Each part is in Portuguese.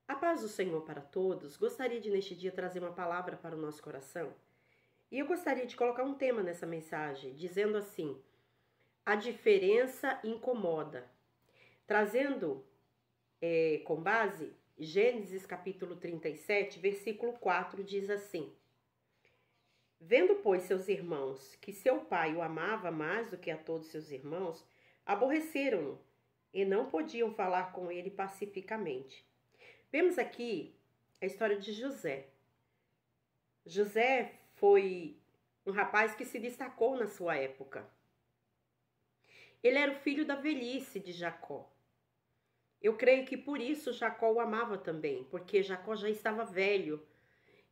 A paz do Senhor para todos. Gostaria de neste dia trazer uma palavra para o nosso coração. E eu gostaria de colocar um tema nessa mensagem, dizendo assim: a diferença incomoda. Trazendo com base Gênesis capítulo 37, versículo 4, diz assim: Vendo, pois, seus irmãos que seu pai o amava mais do que a todos seus irmãos, aborreceram-no e não podiam falar com ele pacificamente. Vemos aqui a história de José. José foi um rapaz que se destacou na sua época. Ele era o filho da velhice de Jacó. Eu creio que por isso Jacó o amava também, porque Jacó já estava velho.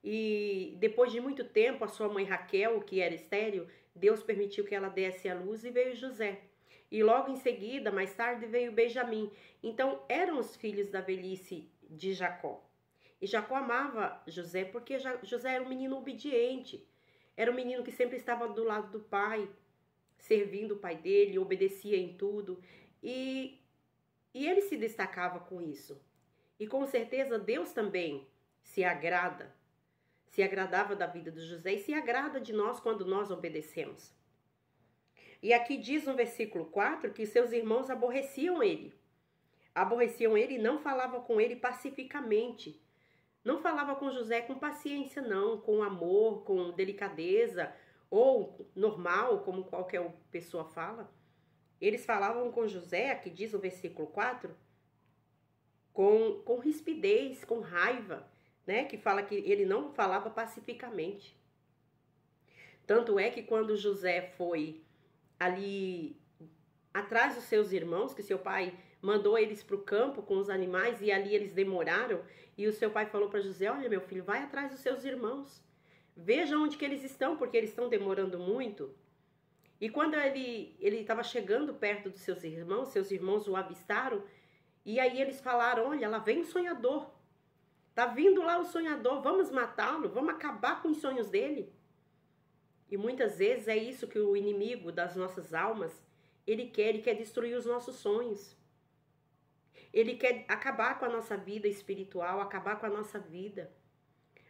E depois de muito tempo, a sua mãe Raquel, que era estéril, Deus permitiu que ela desse à luz e veio José. E logo em seguida, mais tarde, veio Benjamim. Então, eram os filhos da velhice de Jacó. E Jacó amava José porque José era um menino obediente. Era um menino que sempre estava do lado do pai, servindo o pai dele, obedecia em tudo. E ele se destacava com isso. E com certeza Deus também se agradava da vida de José e se agrada de nós quando nós obedecemos. E aqui diz no versículo 4 que seus irmãos aborreciam ele. Aborreciam ele e não falavam com ele pacificamente. Não falava com José com paciência não, com amor, com delicadeza ou normal, como qualquer pessoa fala. Eles falavam com José, aqui diz o versículo 4, com rispidez, com raiva, né? Que fala que ele não falava pacificamente. Tanto é que quando José foi ali atrás dos seus irmãos, que seu pai mandou eles para o campo com os animais e ali eles demoraram, e o seu pai falou para José: olha, meu filho, vai atrás dos seus irmãos, veja onde que eles estão, porque eles estão demorando muito. E quando ele estava chegando perto dos seus irmãos o avistaram, e aí eles falaram: olha, lá vem o sonhador, tá vindo lá o sonhador, vamos matá-lo, vamos acabar com os sonhos dele. E muitas vezes é isso que o inimigo das nossas almas, ele quer destruir os nossos sonhos. Ele quer acabar com a nossa vida espiritual, acabar com a nossa vida.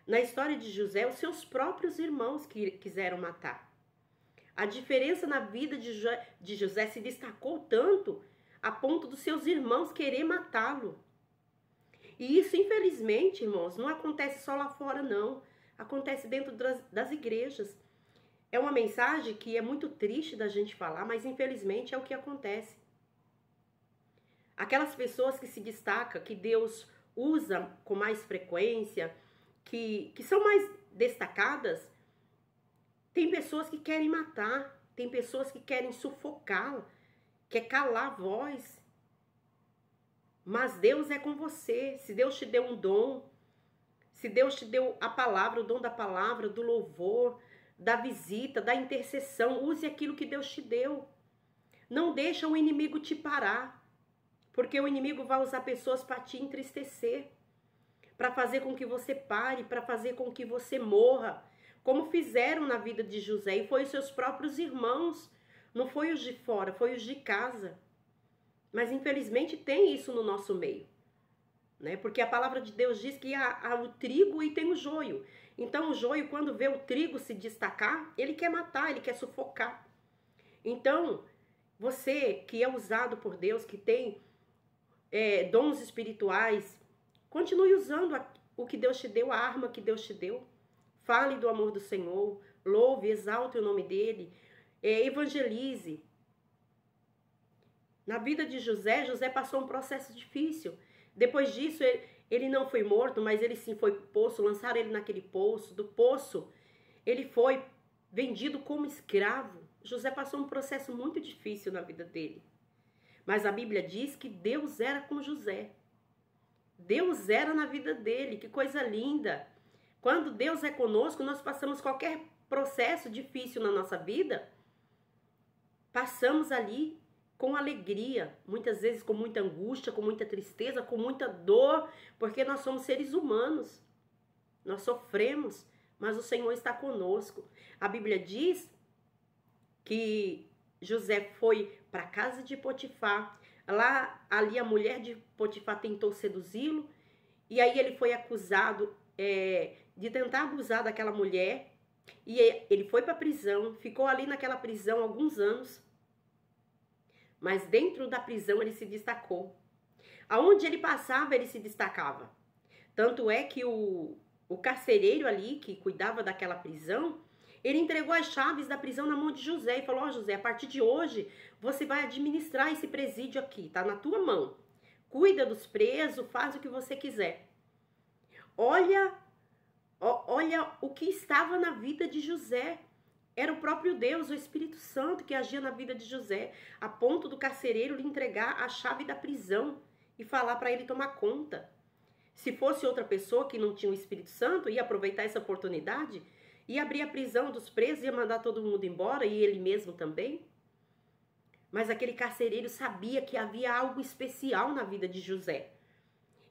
Na história de José, os seus próprios irmãos que quiseram matar. A diferença na vida de José se destacou tanto a ponto dos seus irmãos querer matá-lo. E isso, infelizmente, irmãos, não acontece só lá fora, não. Acontece dentro das igrejas. É uma mensagem que é muito triste da gente falar, mas infelizmente é o que acontece. Aquelas pessoas que se destacam, que Deus usa com mais frequência, que são mais destacadas, tem pessoas que querem matar, tem pessoas que querem sufocar, quer calar a voz. Mas Deus é com você. Se Deus te deu um dom, se Deus te deu a palavra, o dom da palavra, do louvor, da visita, da intercessão, use aquilo que Deus te deu. Não deixa o inimigo te parar, porque o inimigo vai usar pessoas para te entristecer, para fazer com que você pare, para fazer com que você morra, como fizeram na vida de José, e foi os seus próprios irmãos, não foi os de fora, foi os de casa. Mas infelizmente tem isso no nosso meio, né? Porque a palavra de Deus diz que há o trigo e tem o joio. Então o joio, quando vê o trigo se destacar, ele quer matar, ele quer sufocar. Então, você que é usado por Deus, que tem dons espirituais, continue usando o que Deus te deu, a arma que Deus te deu. Fale do amor do Senhor, louve, exalte o nome dele, evangelize. Na vida de José, José passou um processo difícil. Depois disso, ele não foi morto, mas ele sim foi poço, lançaram ele naquele poço. Do poço, ele foi vendido como escravo. José passou um processo muito difícil na vida dele. Mas a Bíblia diz que Deus era com José. Deus era na vida dele, que coisa linda. Quando Deus é conosco, nós passamos qualquer processo difícil na nossa vida, passamos ali com alegria, muitas vezes com muita angústia, com muita tristeza, com muita dor, porque nós somos seres humanos, nós sofremos, mas o Senhor está conosco. A Bíblia diz que José foi para a casa de Potifar, ali a mulher de Potifar tentou seduzi-lo, E aí ele foi acusado de tentar abusar daquela mulher. E ele foi para a prisão, ficou ali naquela prisão alguns anos. Mas dentro da prisão ele se destacou. Aonde ele passava, ele se destacava. Tanto é que o carcereiro ali, que cuidava daquela prisão, ele entregou as chaves da prisão na mão de José e falou: ó, José, a partir de hoje você vai administrar esse presídio aqui, tá na tua mão. Cuida dos presos, faz o que você quiser. Olha o que estava na vida de José. Era o próprio Deus, o Espírito Santo, que agia na vida de José, a ponto do carcereiro lhe entregar a chave da prisão e falar para ele tomar conta. Se fosse outra pessoa que não tinha o Espírito Santo, ia aproveitar essa oportunidade, ia abrir a prisão dos presos, ia mandar todo mundo embora, e ele mesmo também. Mas aquele carcereiro sabia que havia algo especial na vida de José.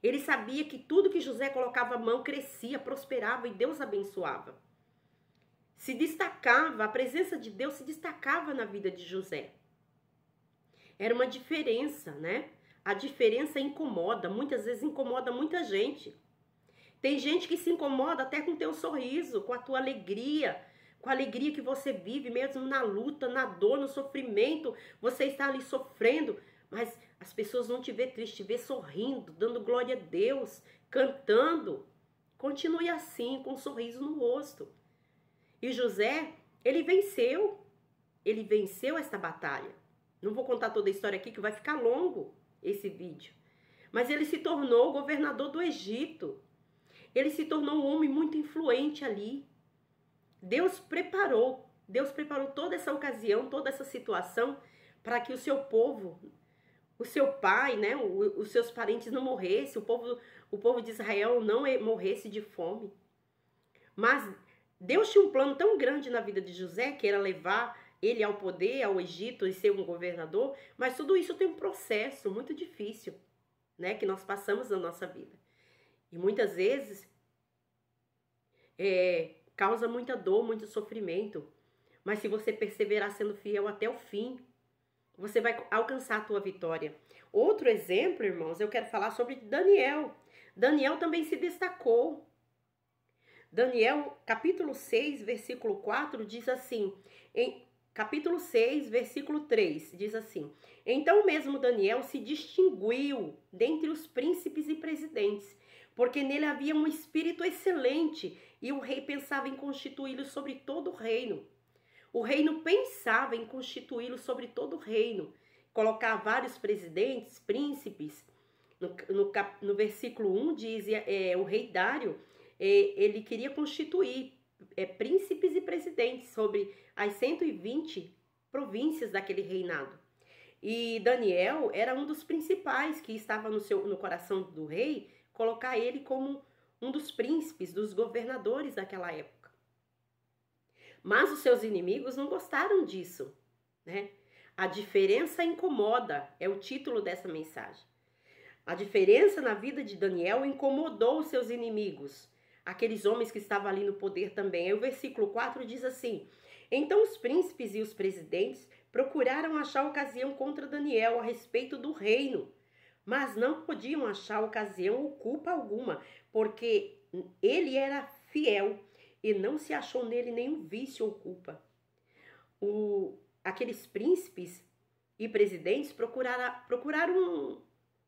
Ele sabia que tudo que José colocava a mão crescia, prosperava e Deus abençoava. Se destacava, a presença de Deus se destacava na vida de José. Era uma diferença, né? A diferença incomoda, muitas vezes incomoda muita gente. Tem gente que se incomoda até com o teu sorriso, com a tua alegria, com a alegria que você vive, mesmo na luta, na dor, no sofrimento, você está ali sofrendo, mas as pessoas vão te ver triste, te ver sorrindo, dando glória a Deus, cantando. Continue assim, com um sorriso no rosto. E José, ele venceu esta batalha. Não vou contar toda a história aqui, que vai ficar longo esse vídeo. Mas ele se tornou governador do Egito. Ele se tornou um homem muito influente ali. Deus preparou toda essa ocasião, toda essa situação, para que o seu povo, o seu pai, né, os seus parentes não morressem, o povo de Israel não morresse de fome. Mas Deus tinha um plano tão grande na vida de José, que era levar ele ao poder, ao Egito, e ser um governador, mas tudo isso tem um processo muito difícil, né, que nós passamos na nossa vida. E muitas vezes causa muita dor, muito sofrimento, mas se você perseverar sendo fiel até o fim, você vai alcançar a tua vitória. Outro exemplo, irmãos, eu quero falar sobre Daniel. Daniel também se destacou. Daniel, capítulo 6, versículo 4, diz assim, capítulo 6, versículo 3, diz assim: então mesmo Daniel se distinguiu dentre os príncipes e presidentes, porque nele havia um espírito excelente, e o rei pensava em constituí-lo sobre todo o reino. O reino pensava em constituí-lo sobre todo o reino, colocar vários presidentes, príncipes. No versículo 1 diz, o rei Dário, ele queria constituir príncipes e presidentes sobre as 120 províncias daquele reinado. E Daniel era um dos principais que estava no coração do rei, colocar ele como um dos príncipes, dos governadores daquela época. Mas os seus inimigos não gostaram disso, né? A diferença incomoda, é o título dessa mensagem. A diferença na vida de Daniel incomodou os seus inimigos, aqueles homens que estavam ali no poder também. Aí o versículo 4 diz assim: então os príncipes e os presidentes procuraram achar ocasião contra Daniel a respeito do reino, mas não podiam achar ocasião ou culpa alguma, porque ele era fiel e não se achou nele nenhum vício ou culpa. Aqueles príncipes e presidentes procuraram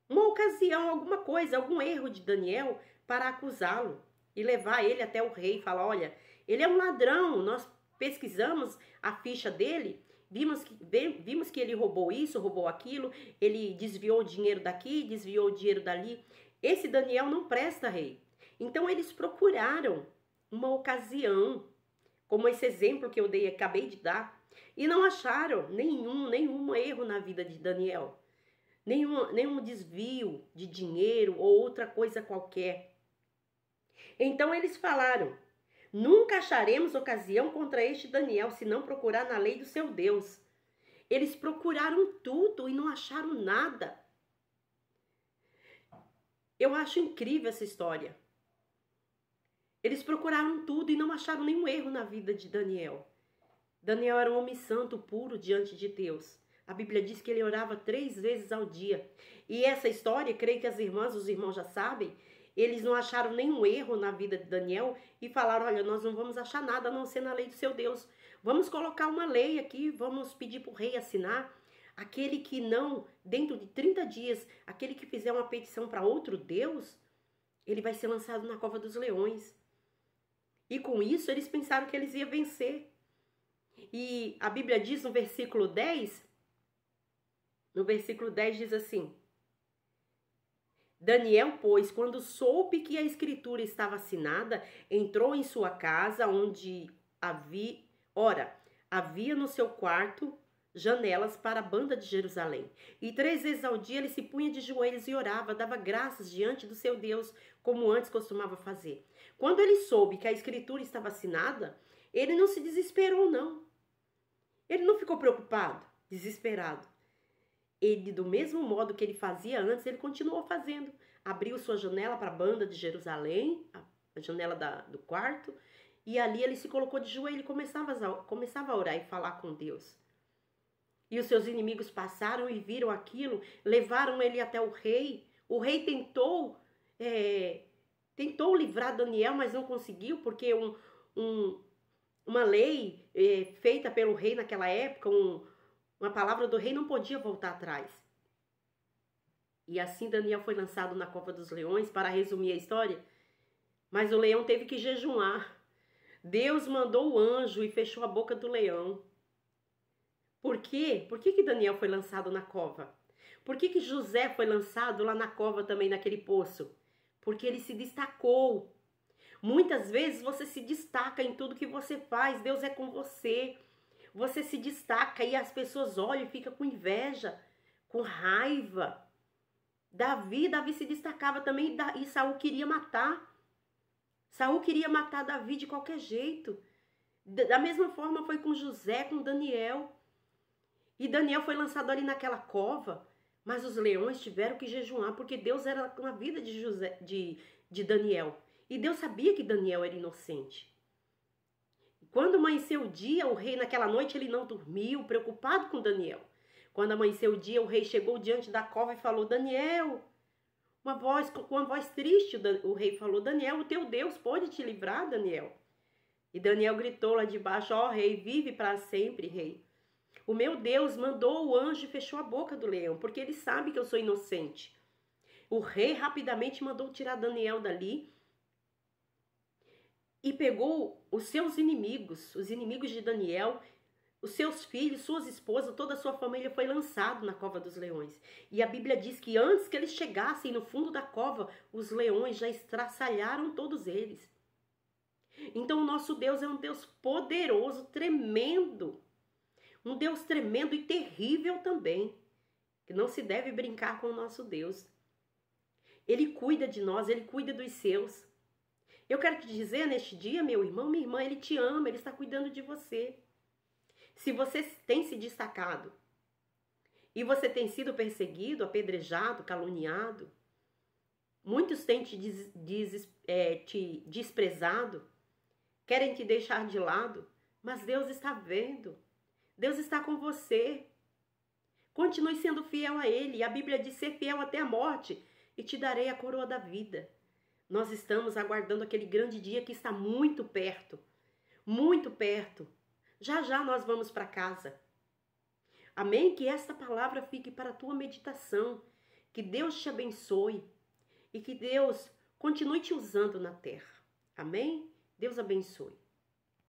uma ocasião, alguma coisa, algum erro de Daniel para acusá-lo e levar ele até o rei e falar: olha, ele é um ladrão, nós pesquisamos a ficha dele, vimos que ele roubou isso, roubou aquilo, ele desviou o dinheiro daqui, desviou o dinheiro dali. Esse Daniel não presta, rei. Então eles procuraram uma ocasião, como esse exemplo que eu acabei de dar, e não acharam nenhum erro na vida de Daniel, nenhum desvio de dinheiro ou outra coisa qualquer. Então eles falaram: nunca acharemos ocasião contra este Daniel, se não procurar na lei do seu Deus. Eles procuraram tudo e não acharam nada. Eu acho incrível essa história. Eles procuraram tudo e não acharam nenhum erro na vida de Daniel. Daniel era um homem santo, puro diante de Deus. A Bíblia diz que ele orava 3 vezes ao dia. E essa história, creio que as irmãs, os irmãos já sabem, Eles não acharam nenhum erro na vida de Daniel e falaram, olha, nós não vamos achar nada a não ser na lei do seu Deus. Vamos colocar uma lei aqui, vamos pedir para o rei assinar. Aquele que não, dentro de 30 dias, aquele que fizer uma petição para outro Deus, ele vai ser lançado na cova dos leões. E com isso eles pensaram que eles iam vencer. E a Bíblia diz no versículo 10 diz assim: Daniel, pois, quando soube que a escritura estava assinada, entrou em sua casa, onde havia no seu quarto janelas para a banda de Jerusalém. E 3 vezes ao dia ele se punha de joelhos e orava, dava graças diante do seu Deus, como antes costumava fazer. Quando ele soube que a escritura estava assinada, ele não se desesperou, não. Ele não ficou preocupado, desesperado. Ele, do mesmo modo que ele fazia antes, ele continuou fazendo. Abriu sua janela para a banda de Jerusalém, a janela do quarto, e ali ele se colocou de joelho e começava a orar e falar com Deus. E os seus inimigos passaram e viram aquilo, levaram ele até o rei. O rei tentou livrar Daniel, mas não conseguiu, porque uma lei feita pelo rei naquela época, uma palavra do rei não podia voltar atrás. E assim Daniel foi lançado na cova dos leões, para resumir a história. Mas o leão teve que jejuar. Deus mandou o anjo e fechou a boca do leão. Por quê? Por que Daniel foi lançado na cova? Por que José foi lançado lá na cova também, naquele poço? Porque ele se destacou. Muitas vezes você se destaca em tudo que você faz. Deus é com você. Você se destaca e as pessoas olham e ficam com inveja, com raiva. Davi se destacava também e Saul queria matar. Saul queria matar Davi de qualquer jeito. Da mesma forma foi com José, com Daniel. E Daniel foi lançado ali naquela cova, mas os leões tiveram que jejuar, porque Deus era com a vida de Daniel. E Deus sabia que Daniel era inocente. Quando amanheceu o dia, o rei naquela noite ele não dormiu, preocupado com Daniel. Quando amanheceu o dia, o rei chegou diante da cova e falou, Daniel, com uma voz triste, o rei falou, Daniel, o teu Deus pode te livrar, Daniel? E Daniel gritou lá de baixo, ó rei, vive para sempre, rei. O meu Deus mandou o anjo e fechou a boca do leão, porque ele sabe que eu sou inocente. O rei rapidamente mandou tirar Daniel dali e pegou os seus inimigos, os inimigos de Daniel, os seus filhos, suas esposas, toda a sua família foi lançado na cova dos leões. E a Bíblia diz que antes que eles chegassem no fundo da cova, os leões já estraçalharam todos eles. Então o nosso Deus é um Deus poderoso, tremendo. Um Deus tremendo e terrível também, que não se deve brincar com o nosso Deus. Ele cuida de nós, ele cuida dos seus. Eu quero te dizer neste dia, meu irmão, minha irmã, ele te ama, ele está cuidando de você. Se você tem se destacado e você tem sido perseguido, apedrejado, caluniado, muitos têm te desprezado, querem te deixar de lado, mas Deus está vendo. Deus está com você. Continue sendo fiel a Ele. A Bíblia diz ser fiel até a morte e te darei a coroa da vida. Nós estamos aguardando aquele grande dia que está muito perto. Muito perto. Já já nós vamos para casa. Amém? Que esta palavra fique para a tua meditação. Que Deus te abençoe. E que Deus continue te usando na terra. Amém? Deus abençoe.